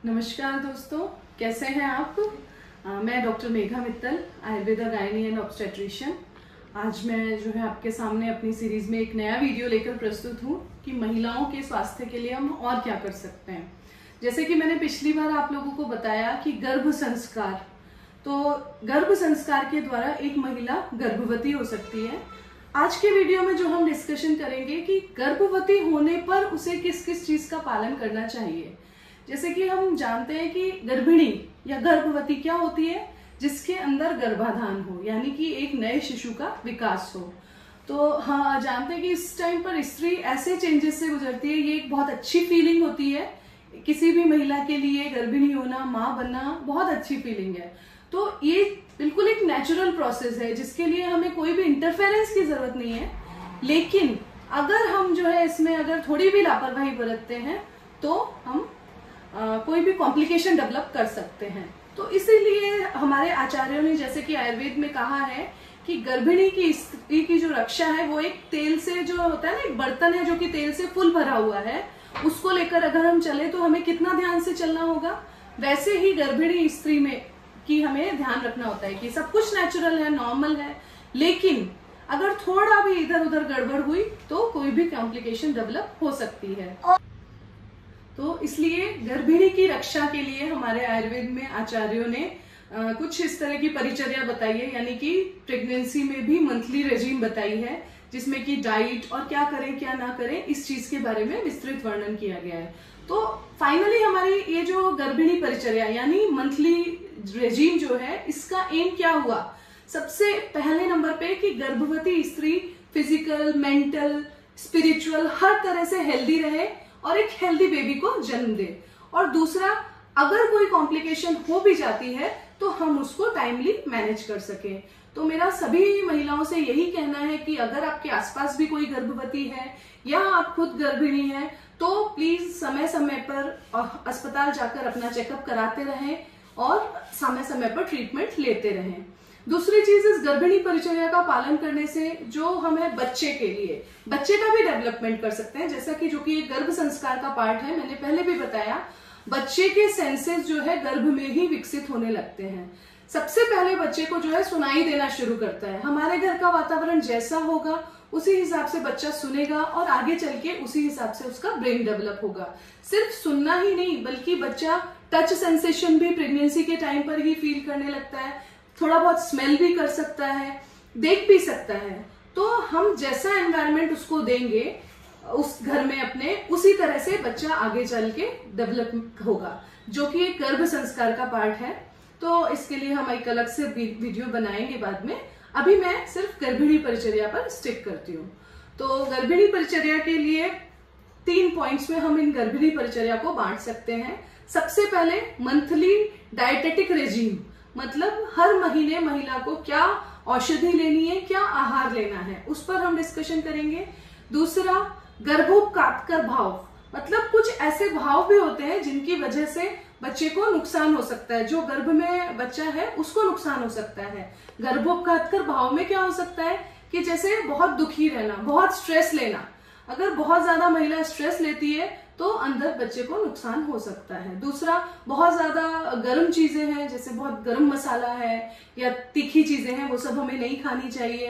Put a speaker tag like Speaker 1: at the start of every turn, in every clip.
Speaker 1: नमस्कार दोस्तों, कैसे हैं आप। मैं doctor Megha Mittal, Ayurveda gynae and obstetrician. आज मैं जो है आपके सामने अपनी सीरीज में एक नया वीडियो लेकर प्रस्तुत हूँ कि महिलाओं के स्वास्थ्य के लिए हम और क्या कर सकते हैं। जैसे कि मैंने पिछली बार आप लोगों को बताया कि गर्भ संस्कार, तो गर्भ संस्कार के द्वारा एक महिला गर्भवती हो सकती है। आज के वीडियो में जो हम डिस्कशन करेंगे कि गर्भवती होने पर उसे किस किस चीज का पालन करना चाहिए। जैसे कि हम जानते हैं कि गर्भिणी या गर्भवती क्या होती है, जिसके अंदर गर्भाधान हो, यानी कि एक नए शिशु का विकास हो। तो हाँ, जानते हैं कि इस टाइम पर स्त्री ऐसे चेंजेस से गुजरती है। ये एक बहुत अच्छी फीलिंग होती है किसी भी महिला के लिए। गर्भिणी होना, माँ बनना बहुत अच्छी फीलिंग है। तो ये बिल्कुल एक नेचुरल प्रोसेस है जिसके लिए हमें कोई भी इंटरफेरेंस की जरूरत नहीं है। लेकिन अगर हम जो है इसमें अगर थोड़ी भी लापरवाही बरतते हैं तो हम कोई भी कॉम्प्लिकेशन डेवलप कर सकते हैं। तो इसीलिए हमारे आचार्यों ने, जैसे कि आयुर्वेद में कहा है कि गर्भिणी की स्त्री की जो रक्षा है वो एक तेल से, जो होता है ना, एक बर्तन है जो कि तेल से फुल भरा हुआ है, उसको लेकर अगर हम चले तो हमें कितना ध्यान से चलना होगा। वैसे ही गर्भिणी स्त्री में कि हमें ध्यान रखना होता है कि सब कुछ नेचुरल है, नॉर्मल है, लेकिन अगर थोड़ा भी इधर उधर गड़बड़ हुई तो कोई भी कॉम्प्लिकेशन डेवलप हो सकती है। तो इसलिए गर्भिणी की रक्षा के लिए हमारे आयुर्वेद में आचार्यों ने कुछ इस तरह की परिचर्या बताई है, यानी कि प्रेगनेंसी में भी मंथली रेजिम बताई है, जिसमें कि डाइट और क्या करें क्या ना करें इस चीज के बारे में विस्तृत वर्णन किया गया है। तो फाइनली हमारी ये जो गर्भिणी परिचर्या यानी मंथली रेजिम जो है, इसका एम क्या हुआ। सबसे पहले नंबर पे कि गर्भवती स्त्री फिजिकल, मेंटल, स्पिरिचुअल हर तरह से हेल्दी रहे और एक हेल्दी बेबी को जन्म दे। और दूसरा, अगर कोई कॉम्प्लिकेशन हो भी जाती है तो हम उसको टाइमली मैनेज कर सके। तो मेरा सभी महिलाओं से यही कहना है कि अगर आपके आसपास भी कोई गर्भवती है या आप खुद गर्भिणी हैं तो प्लीज समय समय पर अस्पताल जाकर अपना चेकअप कराते रहें और समय समय पर ट्रीटमेंट लेते रहें। दूसरी चीज, इस गर्भिणी परिचर्या का पालन करने से जो हमें बच्चे के लिए, बच्चे का भी डेवलपमेंट कर सकते हैं, जैसा कि जो कि एक गर्भ संस्कार का पार्ट है, मैंने पहले भी बताया। बच्चे के सेंसेस जो है गर्भ में ही विकसित होने लगते हैं। सबसे पहले बच्चे को जो है सुनाई देना शुरू करता है। हमारे घर का वातावरण जैसा होगा उसी हिसाब से बच्चा सुनेगा और आगे चल के उसी हिसाब से उसका ब्रेन डेवलप होगा। सिर्फ सुनना ही नहीं, बल्कि बच्चा टच सेंसेशन भी प्रेगनेंसी के टाइम पर ही फील करने लगता है, थोड़ा बहुत स्मेल भी कर सकता है, देख भी सकता है। तो हम जैसा एनवायरनमेंट उसको देंगे उस घर में अपने, उसी तरह से बच्चा आगे चल के डेवलप होगा, जो कि एक गर्भ संस्कार का पार्ट है। तो इसके लिए हम एक अलग से वीडियो बनाएंगे बाद में। अभी मैं सिर्फ गर्भिणी परिचर्या पर स्टिक करती हूँ। तो गर्भिणी परिचर्या के लिए 3 पॉइंट्स में हम इन गर्भिणी परिचर्या को बांट सकते हैं। सबसे पहले मंथली डाइटेटिक रेजिम, मतलब हर महीने महिला को क्या औषधि लेनी है, क्या आहार लेना है, उस पर हम डिस्कशन करेंगे। दूसरा, गर्भोपघातकर भाव, मतलब कुछ ऐसे भाव भी होते हैं जिनकी वजह से बच्चे को नुकसान हो सकता है, जो गर्भ में बच्चा है उसको नुकसान हो सकता है। गर्भोपघातकर भाव में क्या हो सकता है कि जैसे बहुत दुखी रहना, बहुत स्ट्रेस लेना। अगर बहुत ज्यादा महिला स्ट्रेस लेती है तो अंदर बच्चे को नुकसान हो सकता है। दूसरा, बहुत ज्यादा गर्म चीजें हैं, जैसे बहुत गर्म मसाला है या तीखी चीजें हैं, वो सब हमें नहीं खानी चाहिए।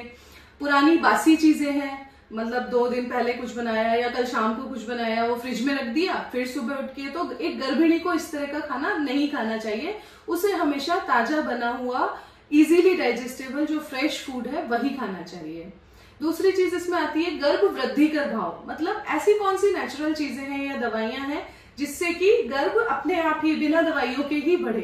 Speaker 1: पुरानी बासी चीजें हैं, मतलब 2 दिन पहले कुछ बनाया या कल शाम को कुछ बनाया, वो फ्रिज में रख दिया, फिर सुबह उठ के, तो एक गर्भिणी को इस तरह का खाना नहीं खाना चाहिए। उसे हमेशा ताजा बना हुआ, इजीली डाइजेस्टेबल जो फ्रेश फूड है वही खाना चाहिए। दूसरी चीज इसमें आती है गर्भ वृद्धि कर भाव, मतलब ऐसी कौन सी नेचुरल चीजें हैं या दवाइयां हैं जिससे कि गर्भ अपने आप ही बिना दवाइयों के ही बढ़े।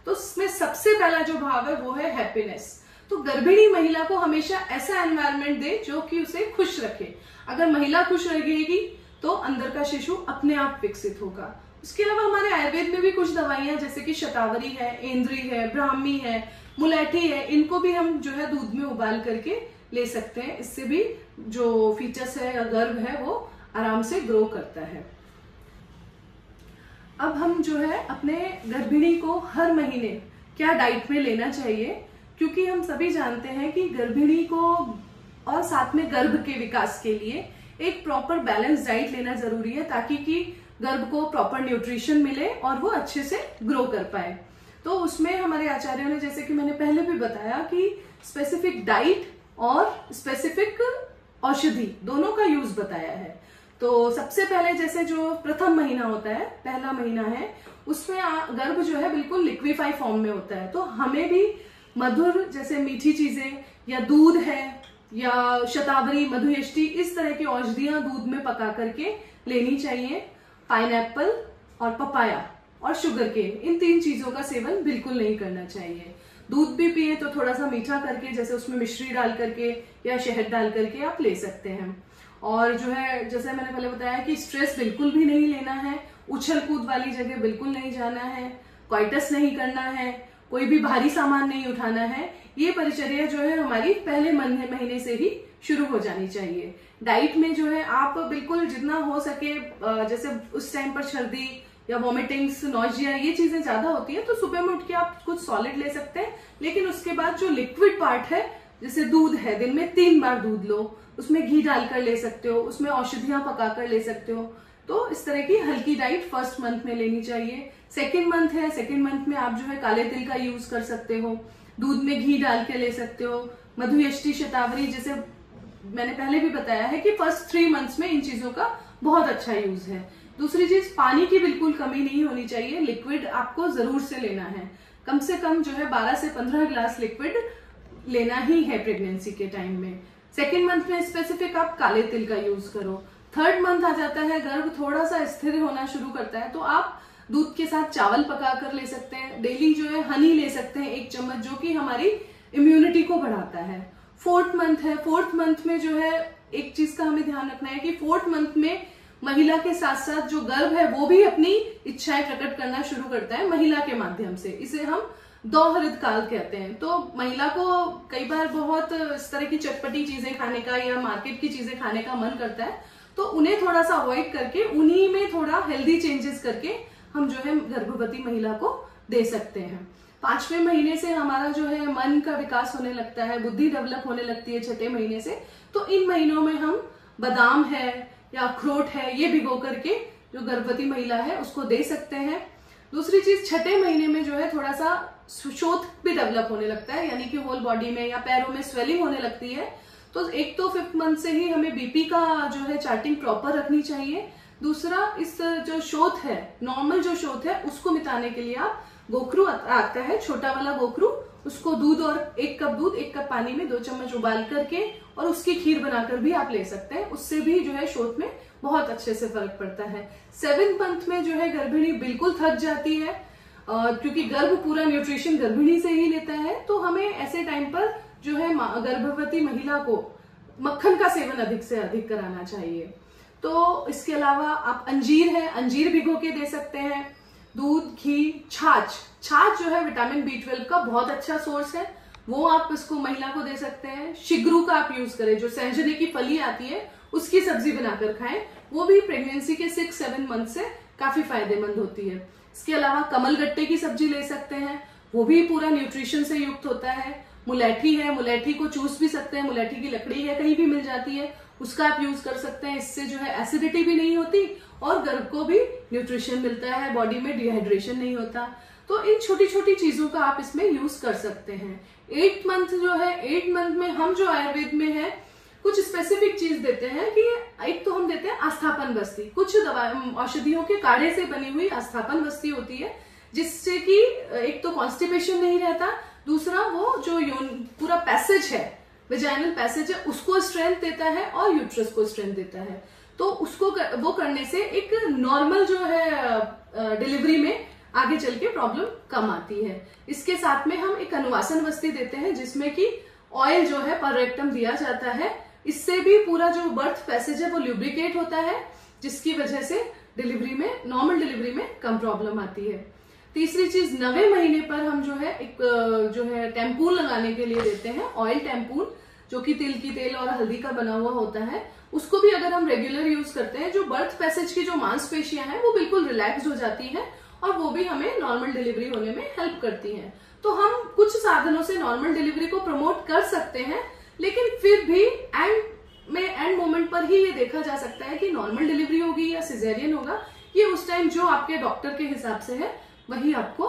Speaker 1: तो इसमें सबसे पहला जो भाव है वो है हैप्पीनेस। तो गर्भिणी महिला को हमेशा ऐसा एनवायरनमेंट दे जो कि उसे खुश रखे। अगर महिला खुश रहेगी तो अंदर का शिशु अपने आप विकसित होगा। उसके अलावा हमारे आयुर्वेद में भी कुछ दवाइयां, जैसे कि शतावरी है, इंद्री है, ब्राह्मी है, मुलैठी है, इनको भी हम जो है दूध में उबाल करके ले सकते हैं। इससे भी जो फीटस है या गर्भ है वो आराम से ग्रो करता है। अब हम जो है अपने गर्भिणी को हर महीने क्या डाइट में लेना चाहिए, क्योंकि हम सभी जानते हैं कि गर्भिणी को और साथ में गर्भ के विकास के लिए एक प्रॉपर बैलेंस डाइट लेना जरूरी है, ताकि कि गर्भ को प्रॉपर न्यूट्रिशन मिले और वो अच्छे से ग्रो कर पाए। तो उसमें हमारे आचार्यों ने, जैसे कि मैंने पहले भी बताया, कि स्पेसिफिक डाइट और स्पेसिफिक औषधि दोनों का यूज बताया है। तो सबसे पहले जैसे जो प्रथम महीना होता है, पहला महीना है, उसमें गर्भ जो है बिल्कुल लिक्विफाई फॉर्म में होता है। तो हमें भी मधुर, जैसे मीठी चीजें या दूध है या शतावरी, मधुयष्टि, इस तरह की औषधियां दूध में पका करके लेनी चाहिए। पाइनएप्पल और पपाया और शुगर केन, इन 3 चीजों का सेवन बिल्कुल नहीं करना चाहिए। दूध भी पिए तो थोड़ा सा मीठा करके, जैसे उसमें मिश्री डाल करके या शहद डाल करके आप ले सकते हैं। और जो है, जैसे मैंने पहले बताया कि स्ट्रेस बिल्कुल भी नहीं लेना है, उछल कूद वाली जगह बिल्कुल नहीं जाना है, क्वाइटस नहीं करना है, कोई भी भारी सामान नहीं उठाना है। ये परिचर्या जो है हमारी पहले महीने से ही शुरू हो जानी चाहिए। डाइट में जो है आप बिल्कुल जितना हो सके, जैसे उस टाइम पर सर्दी या वॉमिटिंग्स, नॉजिया, ये चीजें ज्यादा होती है, तो सुबह में उठ के आप कुछ सॉलिड ले सकते हैं। लेकिन उसके बाद जो लिक्विड पार्ट है, जैसे दूध है, दिन में 3 बार दूध लो, उसमें घी डालकर ले सकते हो, उसमें औषधियां पकाकर ले सकते हो। तो इस तरह की हल्की डाइट फर्स्ट मंथ में लेनी चाहिए। सेकेंड मंथ है, सेकेंड मंथ में आप जो है काले तिल का यूज कर सकते हो, दूध में घी डाल के ले सकते हो। मधुयष्टि, शतावरी, जैसे मैंने पहले भी बताया है कि फर्स्ट 3 मंथ्स में इन चीजों का बहुत अच्छा यूज है। दूसरी चीज, पानी की बिल्कुल कमी नहीं होनी चाहिए। लिक्विड आपको जरूर से लेना है, कम से कम जो है 12 से 15 ग्लास लिक्विड लेना ही है प्रेगनेंसी के टाइम में। सेकेंड मंथ में स्पेसिफिक आप काले तिल का यूज करो। थर्ड मंथ आ जाता है, गर्भ थोड़ा सा स्थिर होना शुरू करता है, तो आप दूध के साथ चावल पका कर ले सकते हैं। डेली जो है हनी ले सकते हैं 1 चम्मच, जो कि हमारी इम्यूनिटी को बढ़ाता है। फोर्थ मंथ है, फोर्थ मंथ में जो है एक चीज का हमें ध्यान रखना है कि फोर्थ मंथ में महिला के साथ साथ जो गर्भ है वो भी अपनी इच्छाएं प्रकट करना शुरू करता है महिला के माध्यम से। इसे हम दोहरित काल कहते हैं। तो महिला को कई बार बहुत इस तरह की चटपटी चीजें खाने का या मार्केट की चीजें खाने का मन करता है, तो उन्हें थोड़ा सा अवॉइड करके उन्हीं में थोड़ा हेल्दी चेंजेस करके हम जो है गर्भवती महिला को दे सकते हैं। 5वें महीने से हमारा जो है मन का विकास होने लगता है, बुद्धि डेवलप होने लगती है 6ठे महीने से। तो इन महीनों में हम बादाम है या अखरोट है, ये भिगो करके जो गर्भवती महिला है उसको दे सकते हैं। दूसरी चीज, 6ठे महीने में जो है थोड़ा सा शोथ भी डेवलप होने लगता है, यानी कि होल बॉडी में या पैरों में स्वेलिंग होने लगती है। तो एक तो 5th मंथ से ही हमें बीपी का जो है चार्टिंग प्रॉपर रखनी चाहिए। दूसरा, इस जो शोथ है, नॉर्मल जो शोथ है, उसको मिटाने के लिए आप गोखरू आता है, छोटा वाला गोखरू, उसको दूध और 1 कप दूध 1 कप पानी में 2 चम्मच उबाल करके और उसकी खीर बनाकर भी आप ले सकते हैं। उससे भी जो है शोथ में बहुत अच्छे से फर्क पड़ता है। 7th मंथ में जो है गर्भिणी बिल्कुल थक जाती है, क्योंकि गर्भ पूरा न्यूट्रिशन गर्भिणी से ही लेता है। तो हमें ऐसे टाइम पर जो है गर्भवती महिला को मक्खन का सेवन अधिक से अधिक कराना चाहिए। तो इसके अलावा आप अंजीर है, अंजीर भिगो के दे सकते हैं। दूध, घी, छाछ जो है विटामिन B12 का बहुत अच्छा सोर्स है, वो आप इसको महिला को दे सकते हैं। शिगरू का आप यूज करें, जो सहजने की फली आती है उसकी सब्जी बनाकर खाएं, वो भी प्रेगनेंसी के 6-7 मंथ से काफी फायदेमंद होती है। इसके अलावा कमलगट्टे की सब्जी ले सकते हैं, वो भी पूरा न्यूट्रिशन से युक्त होता है। मुलैठी है, मुलैठी को चूस भी सकते हैं, मुलैठी की लकड़ी है, कहीं भी मिल जाती है, उसका आप यूज कर सकते हैं। इससे जो है एसिडिटी भी नहीं होती और गर्भ को भी न्यूट्रिशन मिलता है, बॉडी में डिहाइड्रेशन नहीं होता। तो इन छोटी छोटी चीजों का आप इसमें यूज कर सकते हैं। 8th मंथ जो है, 8th मंथ में हम जो आयुर्वेद में है कुछ स्पेसिफिक चीज देते हैं कि एक तो हम देते हैं आस्थापन बस्ती, कुछ औषधियों के काढ़े से बनी हुई आस्थापन बस्ती होती है, जिससे कि एक तो कॉन्स्टिपेशन नहीं रहता, दूसरा वो जो पूरा पैसेज है, वेजाइनल पैसेज है, उसको स्ट्रेंथ देता है और यूट्रस को स्ट्रेंथ देता है। तो उसको वो करने से एक नॉर्मल जो है डिलीवरी में आगे चल के प्रॉब्लम कम आती है। इसके साथ में हम एक अनुवासन वस्ती देते हैं, जिसमें कि ऑयल जो है पर रेक्टम दिया जाता है। इससे भी पूरा जो बर्थ पैसेज है वो ल्यूब्रिकेट होता है, जिसकी वजह से डिलीवरी में, नॉर्मल डिलीवरी में कम प्रॉब्लम आती है। तीसरी चीज, 9वें महीने पर हम जो है एक जो है टेम्पून लगाने के लिए देते हैं, ऑयल टेम्पून, जो कि तिल की तेल और हल्दी का बना हुआ होता है। उसको भी अगर हम रेगुलर यूज करते हैं, जो बर्थ पैसेज की जो मांसपेशियां हैं वो बिल्कुल रिलैक्स हो जाती हैं और वो भी हमें नॉर्मल डिलीवरी होने में हेल्प करती हैं। तो हम कुछ साधनों से नॉर्मल डिलीवरी को प्रमोट कर सकते हैं, लेकिन फिर भी एंड मोमेंट पर ही ये देखा जा सकता है कि नॉर्मल डिलीवरी होगी या सिजेरियन होगा, ये उस टाइम जो आपके डॉक्टर के हिसाब से है वही आपको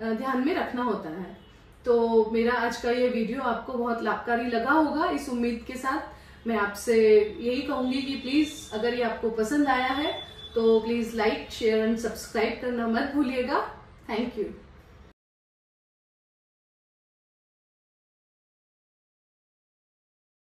Speaker 1: ध्यान में रखना होता है। तो मेरा आज का ये वीडियो आपको बहुत लाभकारी लगा होगा, इस उम्मीद के साथ मैं आपसे यही कहूंगी कि प्लीज अगर ये आपको पसंद आया है तो please like, share and subscribe करना मत भूलिएगा। Thank you.